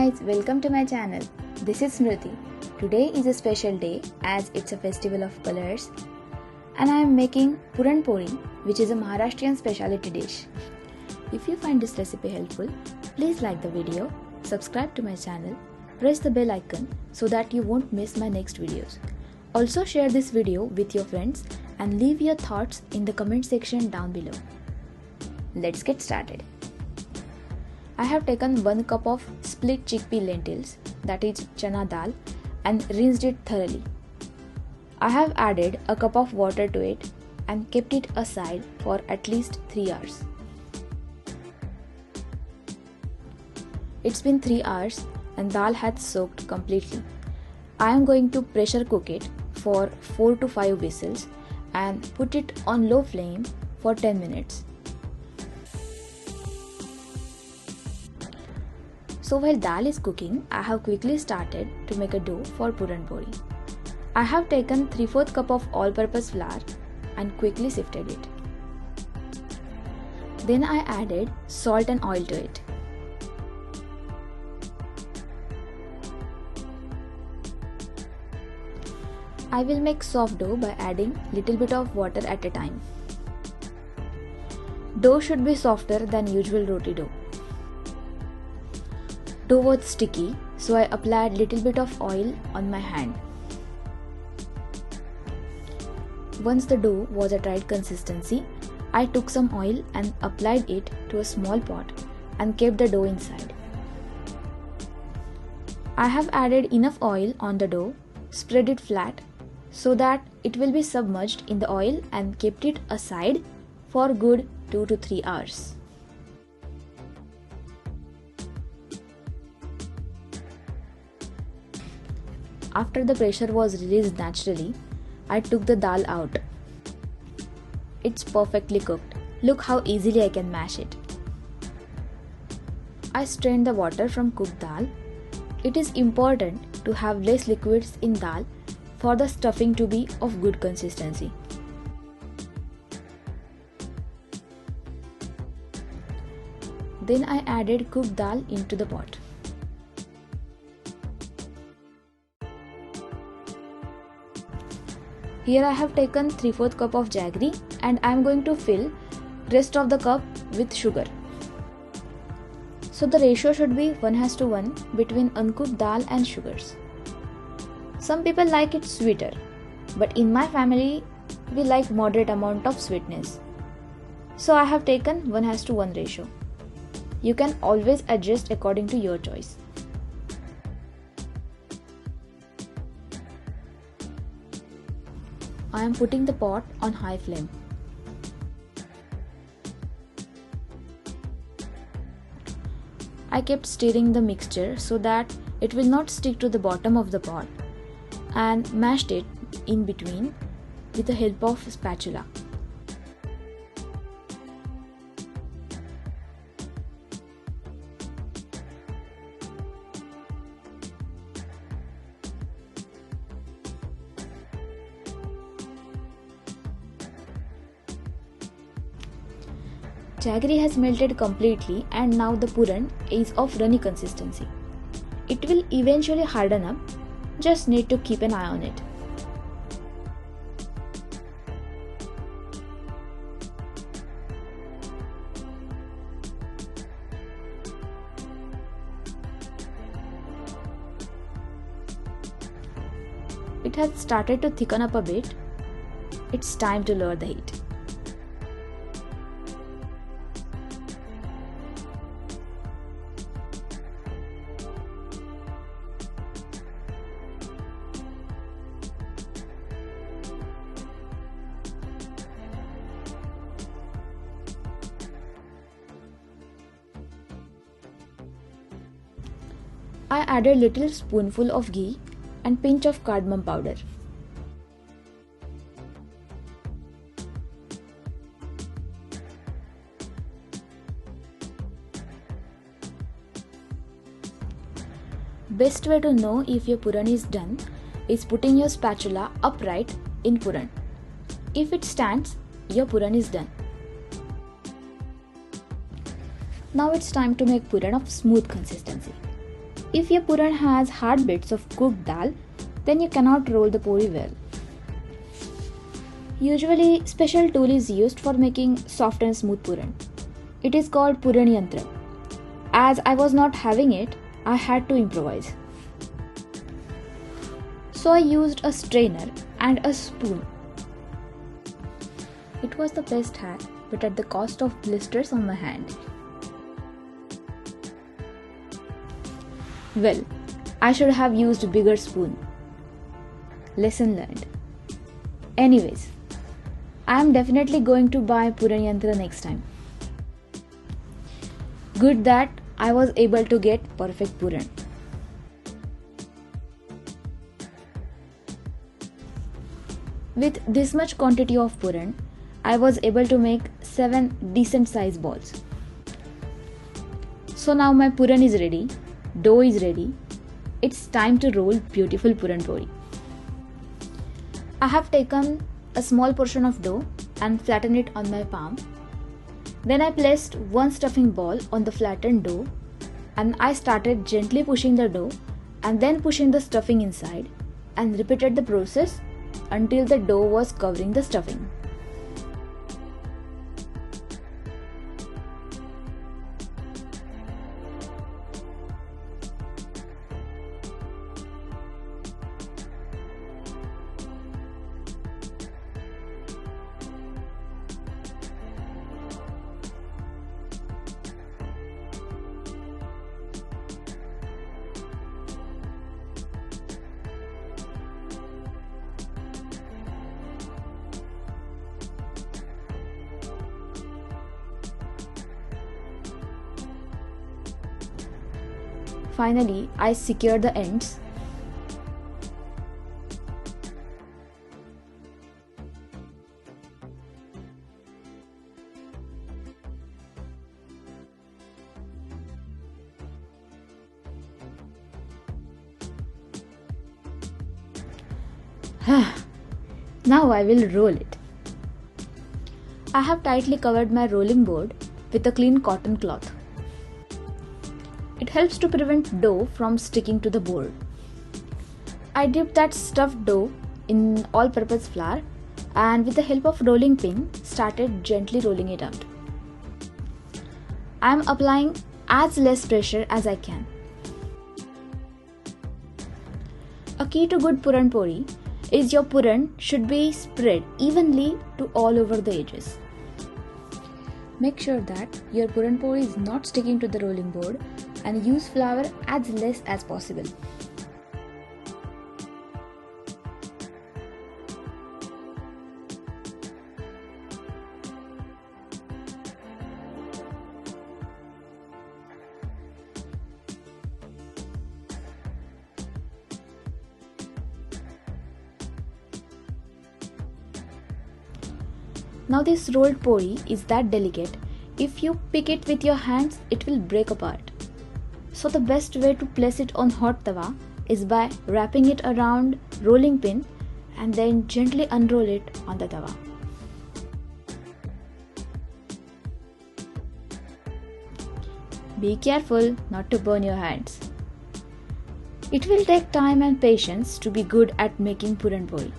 guys, welcome to my channel. This is Smriti. Today is a special day as it's a festival of colors and I am making Puranpoli, which is a Maharashtrian specialty dish. If you find this recipe helpful, please like the video, subscribe to my channel, press the bell icon so that you won't miss my next videos. Also share this video with your friends and leave your thoughts in the comment section down below. Let's get started. I have taken 1 cup of split chickpea lentils, that is chana dal, and rinsed it thoroughly. I have added a cup of water to it and kept it aside for at least 3 hours. It's been 3 hours and dal has soaked completely. I am going to pressure cook it for 4 to 5 whistles and put it on low flame for 10 minutes. So while dal is cooking, I have quickly started to make a dough for Puranpoli. I have taken 3/4 cup of all-purpose flour and quickly sifted it. Then I added salt and oil to it. I will make soft dough by adding little bit of water at a time. Dough should be softer than usual roti dough. Dough was sticky, so I applied little bit of oil on my hand. Once the dough was at right consistency, I took some oil and applied it to a small pot and kept the dough inside. I have added enough oil on the dough, spread it flat so that it will be submerged in the oil and kept it aside for good 2 to 3 hours. After the pressure was released naturally, I took the dal out. It's perfectly cooked. Look how easily I can mash it. I strained the water from cooked dal. It is important to have less liquids in dal for the stuffing to be of good consistency. Then I added cooked dal into the pot. Here I have taken 3/4 cup of jaggery and I am going to fill rest of the cup with sugar. So the ratio should be 1:1 between uncooked dal and sugars. Some people like it sweeter, but in my family we like moderate amount of sweetness. So I have taken 1:1 ratio. You can always adjust according to your choice. I am putting the pot on high flame. I kept stirring the mixture so that it will not stick to the bottom of the pot and mashed it in between with the help of spatula. Jaggery has melted completely and now the puran is of runny consistency. It will eventually harden up, just need to keep an eye on it. It has started to thicken up a bit. It's time to lower the heat. I added little spoonful of ghee and pinch of cardamom powder. Best way to know if your puran is done is putting your spatula upright in puran. If it stands, your puran is done. Now it's time to make puran of smooth consistency. If your puran has hard bits of cooked dal, then you cannot roll the pori well. Usually, special tool is used for making soft and smooth puran. It is called Puran Yantra. As I was not having it, I had to improvise. So I used a strainer and a spoon. It was the best hack, but at the cost of blisters on my hand. Well, I should have used a bigger spoon. Lesson learned. Anyways, I am definitely going to buy Puran Yantra next time. Good that I was able to get perfect puran. With this much quantity of puran, I was able to make 7 decent size balls. So now my puran is ready, dough is ready. It's time to roll beautiful Puranpoli. I have taken a small portion of dough and flattened it on my palm. Then I placed one stuffing ball on the flattened dough and I started gently pushing the dough and then pushing the stuffing inside and repeated the process until the dough was covering the stuffing. Finally, I secured the ends. Now I will roll it. I have tightly covered my rolling board with a clean cotton cloth. It helps to prevent dough from sticking to the board. I dipped that stuffed dough in all-purpose flour and with the help of rolling pin started gently rolling it out. I am applying as less pressure as I can. A key to good Puranpoli is your puran should be spread evenly to all over the edges. Make sure that your Puranpoli is not sticking to the rolling board and use flour as less as possible. Now this rolled pori is that delicate, if you pick it with your hands, it will break apart. So the best way to place it on hot tawa is by wrapping it around rolling pin and then gently unroll it on the tawa. Be careful not to burn your hands. It will take time and patience to be good at making Puranpoli.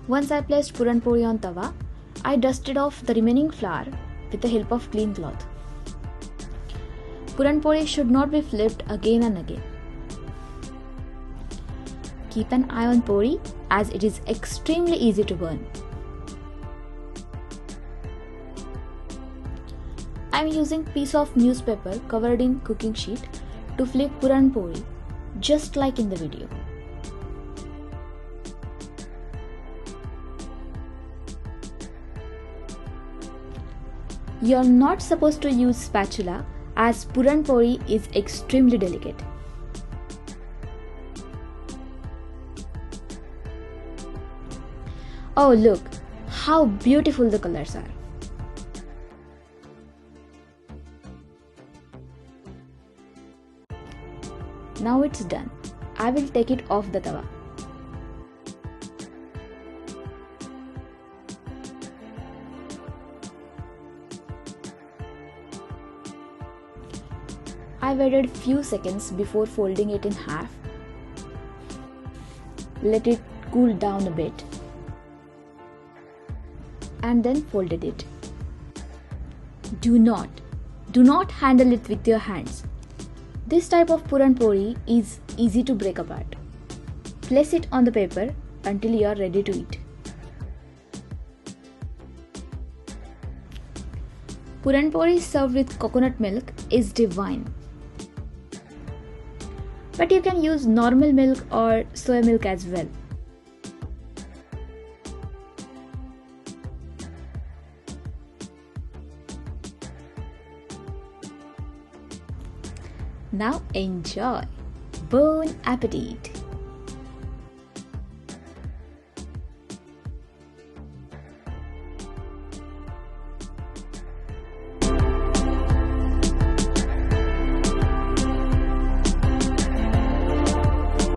Once I placed Puranpoli on tawa, I dusted off the remaining flour with the help of clean cloth. Puranpoli should not be flipped again and again. Keep an eye on pori as it is extremely easy to burn. I am using piece of newspaper covered in cooking sheet to flip Puranpoli just like in the video. You are not supposed to use spatula as Puranpoli is extremely delicate. Oh look, how beautiful the colors are. Now it's done. I will take it off the tawa. I waited few seconds before folding it in half. Let it cool down a bit and then folded it. Do not handle it with your hands. This type of Puranpoli is easy to break apart. Place it on the paper until you are ready to eat. Puranpoli served with coconut milk is divine. But you can use normal milk or soy milk as well. Now enjoy! Bon appetit!